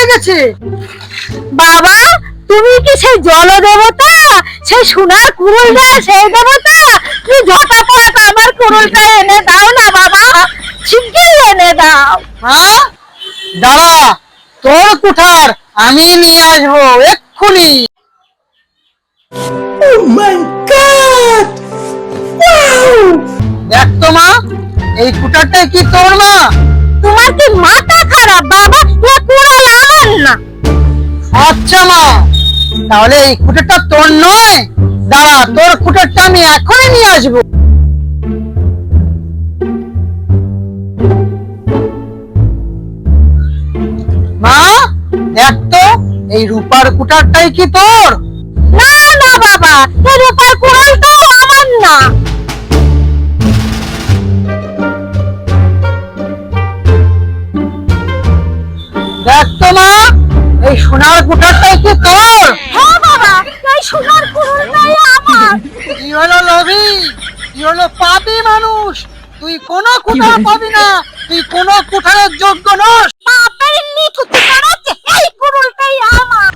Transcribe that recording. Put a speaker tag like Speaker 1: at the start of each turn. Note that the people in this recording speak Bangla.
Speaker 1: লেগেছে।
Speaker 2: বাবা, তুমি কি সেই জল দেবতা, সেই সোনার কুড়ুলটা, সেই দেবতা? তুমি ঝটাপট আমার কুড়ুলটা এনে দাও না বাবা, শিগগির এনে দাও।
Speaker 1: হ্যাঁ, দাঁড়া, তোর কুঠার আমি নিয়ে আসবো এক্ষুনি। Oh my God! Wow! দেখ তো মা, এই কুঠারটাই কি তোর মা?
Speaker 2: তোমার কি মাথা খারাপ বাবা? এ কুড়াল আমার না।
Speaker 1: আচ্ছা মা, তাহলে এই কুঠারটা তোর নয়? দাঁড়া, তোর কুঠারটা আমি এখনই নিয়ে আসবো। মা, দেখ তো, এই রূপার কুঠারটাই কি তোর?
Speaker 2: না না বাবা, এই রূপার কুড়ালটাও আমার না।
Speaker 1: দেখ তো মা, এই সোনার কুঠারটাই কি তোর?
Speaker 2: হ্যাঁ বাবা, এই সোনার কুড়ালটাই আমার।
Speaker 1: কি হলো লোভী, কি হলো পাপী মানুষ? তুই কোনো কুঠার পাবি না, তুই কোনো কুঠারের যোগ্য নস।
Speaker 2: বাপের নিঠুতি করাচ্ছে, এই কুড়ালটাই আমার।